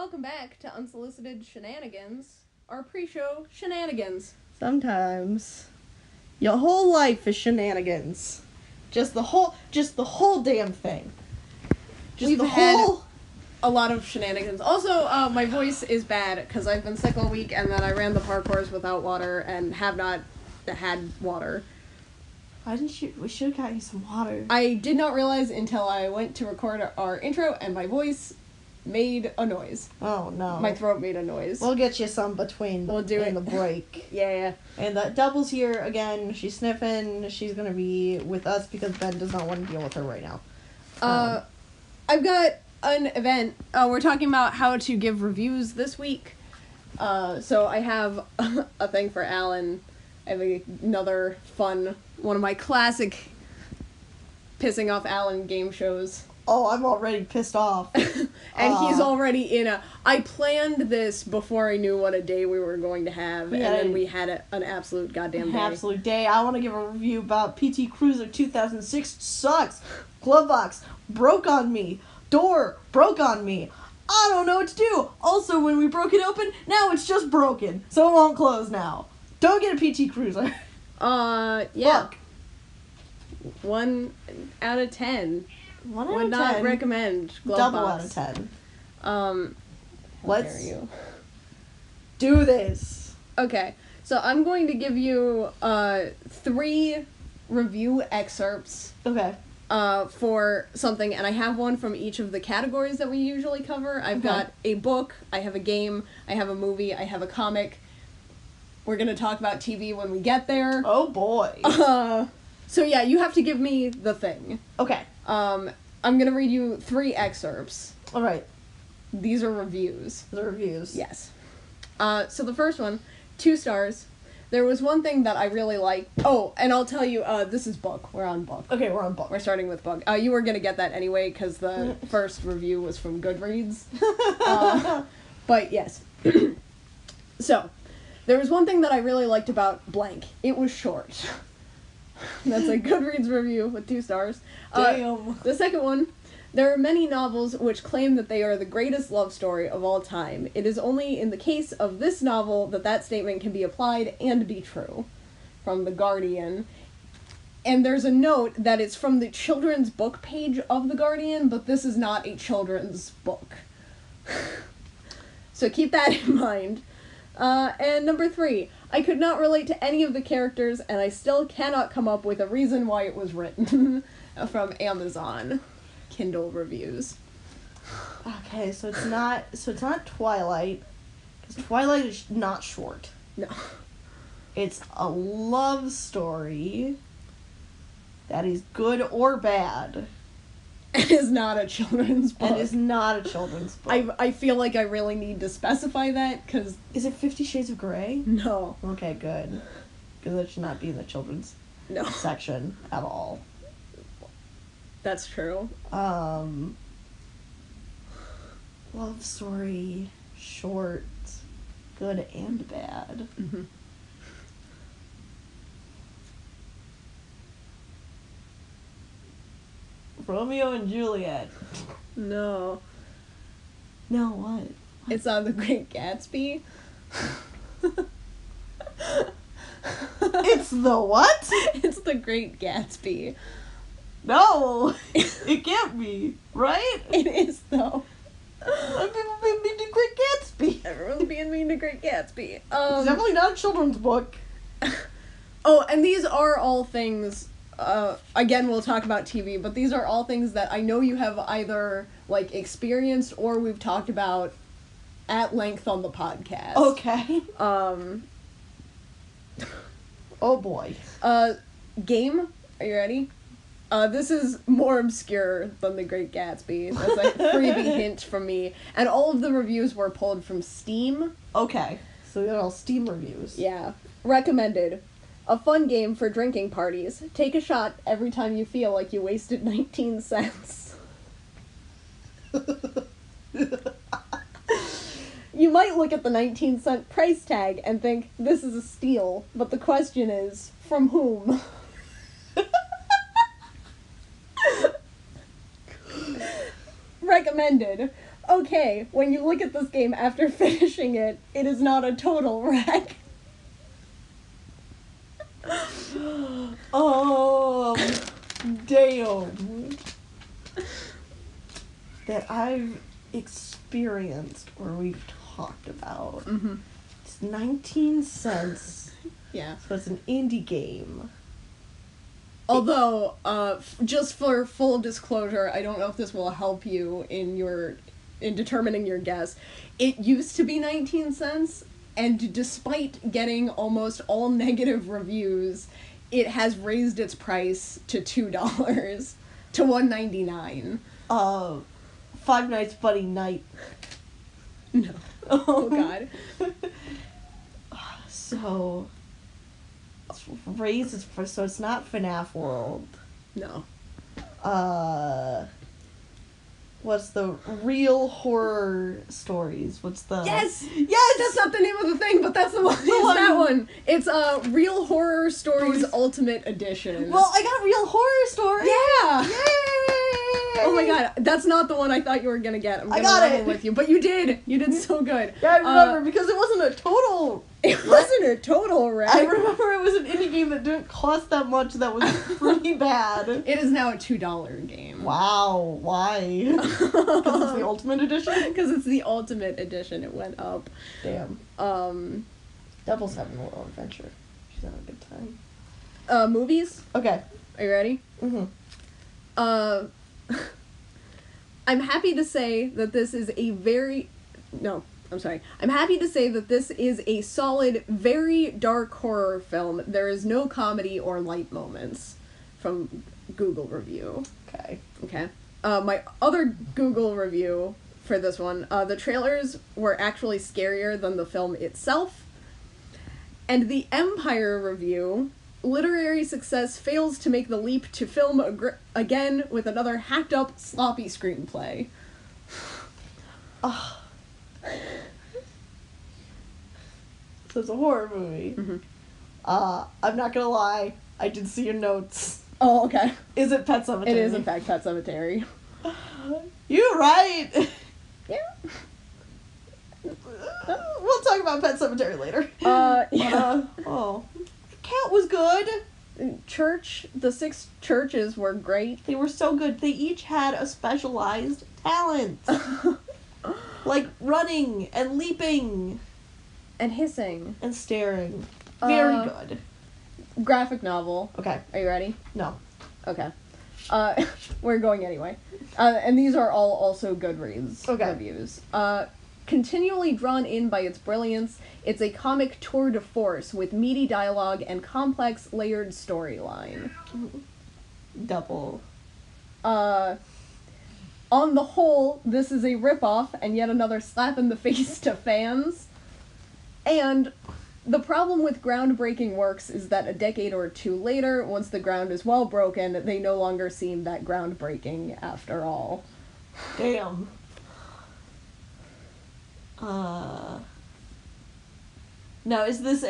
welcome back to Unsolicited Shenanigans, our pre-show Shenanigans. Sometimes your whole life is shenanigans. Just the whole damn thing. We've had a lot of shenanigans. Also, my voice is bad because I've been sick all week and then I ran the parkours without water and have not had water. Why didn't you? We should have got you some water. I did not realize until I went to record our intro and my voice made a noise. Oh no. My throat made a noise. We'll get you some between the break. Yeah. And Double's here again. She's sniffing. She's gonna be with us because Ben does not want to deal with her right now. I've got an event. We're talking about how to give reviews this week. So I have a thing for Alan. I have another fun, one of my classic pissing off Alan game shows. Oh, I'm already pissed off. And he's already in a... I planned this before I knew what a day we were going to have, and then we had an absolute goddamn day. Absolute day. I want to give a review about PT Cruiser 2006. Sucks. Glove box broke on me. Door broke on me. I don't know what to do. Also, when we broke it open, now it's just broken, so it won't close now. Don't get a PT Cruiser. Yeah. Fuck. 1 out of 10. 1 out of 10. Would not recommend glove Double box. out of 10. Let's you. do this. Okay, so I'm going to give you 3 review excerpts. Okay. For something, and I have one from each of the categories that we usually cover. I've got a book, I have a game, I have a movie, I have a comic. We're gonna talk about TV when we get there. Oh boy. So yeah, you have to give me the thing. Okay. I'm gonna read you 3 excerpts. Alright. These are reviews. The reviews. Yes. So the first one, 2 stars. There was one thing that I really liked. Oh, and I'll tell you, this is book. We're on book. Okay, we're on book. We're starting with book. You were gonna get that anyway, because the first review was from Goodreads. But yes. So, there was one thing that I really liked about blank. It was short. That's a Goodreads review with 2 stars. Damn. The second one, there are many novels which claim that they are the greatest love story of all time. It is only in the case of this novel that statement can be applied and be true. From The Guardian. And there's a note that it's from the children's book page of The Guardian, but this is not a children's book. So keep that in mind. And number 3, I could not relate to any of the characters, and I still cannot come up with a reason why it was written. From Amazon Kindle reviews. Okay, so it's not Twilight, because Twilight is not short. No. It's a love story that is good or bad. It is not a children's book. It is not a children's book. I feel like I really need to specify that, because... Is it 50 Shades of Grey? No. Okay, good. Because it should not be in the children's section at all. That's true. Love story, short, good and bad. Mm-hmm. Romeo and Juliet. No. No, what? It's on The Great Gatsby. It's the what? It's The Great Gatsby. No! It can't be, right? It is, though. People being mean to Great Gatsby. Everyone's being mean to Great Gatsby. It's definitely not a children's book. Oh, and these are all things... again, we'll talk about TV, but these are all things that I know you have either, like, experienced or we've talked about at length on the podcast. Okay. Oh boy. Game? Are you ready? This is more obscure than The Great Gatsby. That's a freebie hint from me. And all of the reviews were pulled from Steam. Okay. So we got all Steam reviews. Yeah. Recommended. A fun game for drinking parties. Take a shot every time you feel like you wasted 19 cents. You might look at the 19-cent price tag and think, this is a steal, but the question is, from whom? Recommended. Okay, when you look at this game after finishing it, it is not a total wreck. Damn. That I've experienced or we've talked about. Mm-hmm. It's 19 cents. Yeah. So it's an indie game. Although, just for full disclosure, I don't know if this will help you in determining your guess. It used to be 19 cents, and despite getting almost all negative reviews, it has raised its price to $2 to $1.99. Five Nights Buddy Night. No. Oh God. So it's raised its price, so it's not FNAF World. No. What's the Real Horror Stories? What's the... Yes! Yes! That's not the name of the thing, but that's the one. It's that one. It's Real Horror Stories Ultimate Edition. Well, I got Real Horror Stories! Yeah! Yay! Oh my God, that's not the one I thought you were gonna get. I'm gonna got level it. with you, but you did. You did so good. Yeah, I remember, because it wasn't a total... It wasn't a total wreck. I remember it was an indie game that didn't cost that much, that was pretty bad. It is now a $2 game. Wow, why? Because it's the Ultimate Edition? Because it's the Ultimate Edition. It went up. Damn. Devil's having a little adventure. She's having a good time. Movies? Okay. Are you ready? Mm-hmm. I'm happy to say that this is I'm happy to say that this is a solid, very dark horror film. There is no comedy or light moments from Google review. Okay. My other Google review for this one, the trailers were actually scarier than the film itself. And the Empire review, literary success fails to make the leap to film again with another hacked up, sloppy screenplay. Oh. So it's a horror movie. Mm-hmm. I'm not gonna lie, I did see your notes. Oh, okay. Is it Pet Sematary? It is, in fact, Pet Sematary. You're right! Yeah. We'll talk about Pet Sematary later. Yeah. Cat was good. The 6 churches were great. They were so good. They each had a specialized talent. Like running and leaping. And hissing. And staring. Very good. Graphic novel. Okay. Are you ready? No. Okay. We're going anyway. And these are all also Goodreads reviews. Continually drawn in by its brilliance, it's a comic tour de force with meaty dialogue and complex, layered storyline. Double. On the whole, this is a ripoff and yet another slap in the face to fans. And the problem with groundbreaking works is that a decade or two later, once the ground is well broken, they no longer seem that groundbreaking after all. Damn. Now, is this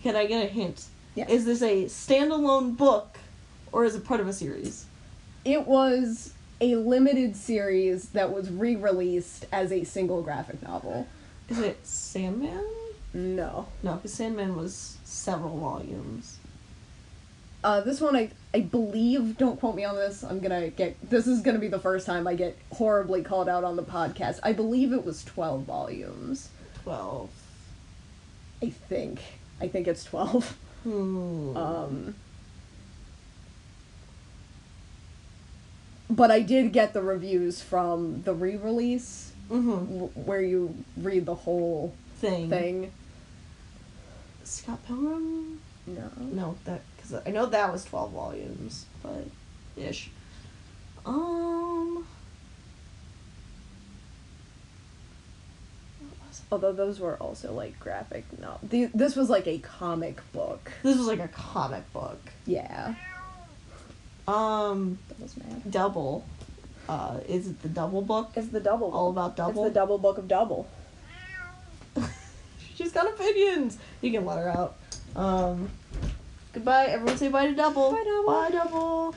can I get a hint? Yes. Is this a standalone book, or is it part of a series? It was a limited series that was re-released as a single graphic novel. Is it Sandman? No. No, because Sandman was several volumes. This one, I believe, don't quote me on this, this is gonna be the first time I get horribly called out on the podcast. I believe it was 12 volumes. 12. I think it's 12. But I did get the reviews from the re-release, where you read the whole thing. Scott Pilgrim? No, because I know that was 12 volumes, but ish. Although those were also like graphic this was like a comic book. This was like a comic book. Yeah. That was mad. Double. Is it the Double book? It's the Double book. All about Double? It's the Double book of Double. She's got opinions. You can let her out. Goodbye. Everyone say bye to Double. Bye, Double. Bye, Double.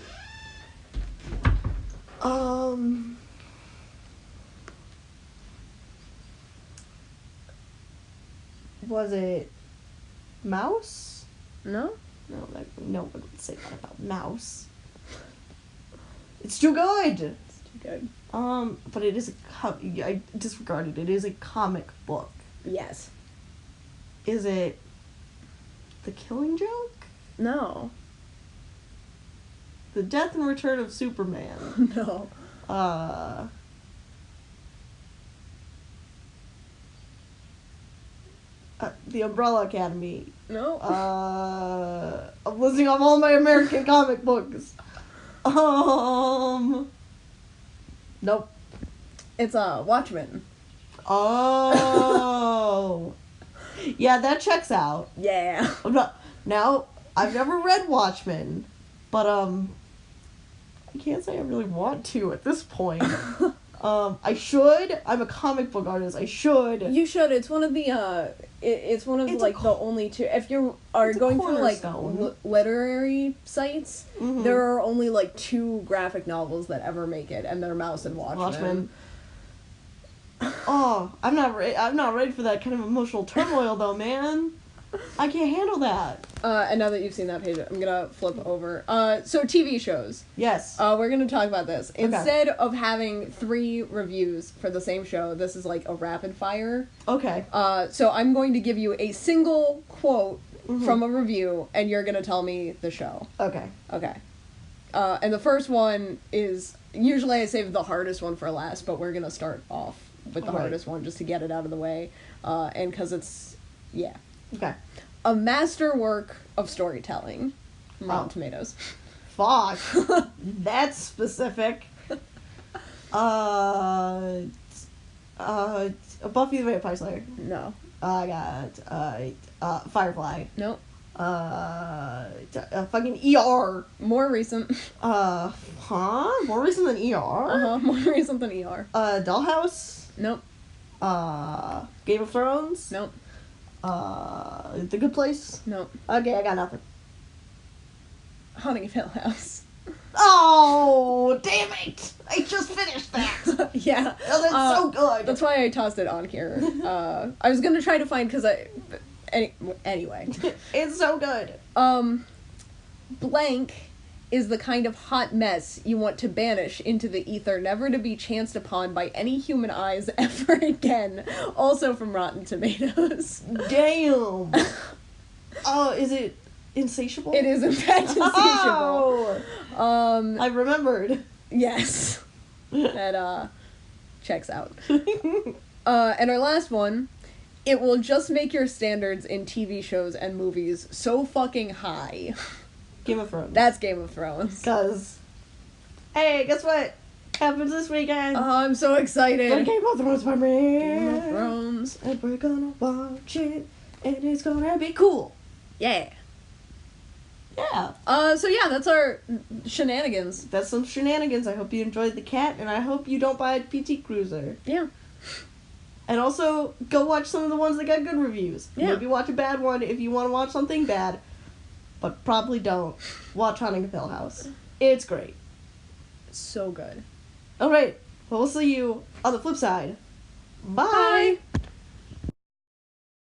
Was it Mouse? No? No one would say that about Mouse. It's too good. It's too good. But it is I disregarded it. It is a comic book. Yes. Is it The Killing Joke? No. The Death and Return of Superman? No. The Umbrella Academy? No. I'm listing off all my American comic books. Nope. It's Watchmen. Oh. Yeah, that checks out. Yeah. Now, I've never read Watchmen, but, I can't say I really want to at this point. I should. I'm a comic book artist. I should. You should. It's one of the, it's one of, It's like, the only two, if you are going through, like, cornerstone. literary sites, Mhm. there are only, like, 2 graphic novels that ever make it, and they're Mouse and Watchmen. Oh, I'm not ready for that kind of emotional turmoil, though, man. I can't handle that. And now that you've seen that page, I'm gonna flip over. So TV shows. Yes. We're gonna talk about this. Instead of having 3 reviews for the same show, this is like a rapid fire. Okay. So I'm going to give you a single quote from a review, and you're gonna tell me the show. Okay. Okay. And the first one is, usually I save the hardest one for last, but we're gonna start off with the hardest one just to get it out of the way. And because it's, yeah. Okay. A masterwork of storytelling. Rotten Tomatoes. Fuck. That's specific. Buffy the Vampire Slayer. No. I got Firefly. Nope. Fucking ER. More recent. More recent than ER? More recent than ER. Dollhouse. Nope. Game of Thrones. Nope. The Good Place. Nope. Okay, I got nothing. Haunting of Hill House. Oh, damn it! I just finished that. Yeah. Oh, that's so good. That's why I tossed it on here. I was gonna try to find, because anyway. It's so good. Blank is the kind of hot mess you want to banish into the ether, never to be chanced upon by any human eyes ever again. Also from Rotten Tomatoes. Damn. Is it Insatiable? It is, in fact, Insatiable. Oh! I remembered. Yes. That, checks out. And our last one, it will just make your standards in TV shows and movies so fucking high. Game of Thrones. That's Game of Thrones. Because, hey, guess what happens this weekend? Oh, I'm so excited. The Game of Thrones premiere. Game of Thrones. And we're gonna watch it, and it's gonna be cool. Yeah. Yeah. So yeah, that's our shenanigans. That's some shenanigans. I hope you enjoyed the cat, and I hope you don't buy a PT Cruiser. Yeah. And also, go watch some of the ones that got good reviews. Yeah. Maybe watch a bad one if you want to watch something bad. But probably don't. Watch Haunting of Hill House. It's great. So good. Alright. Well, we'll see you on the flip side. Bye. Bye.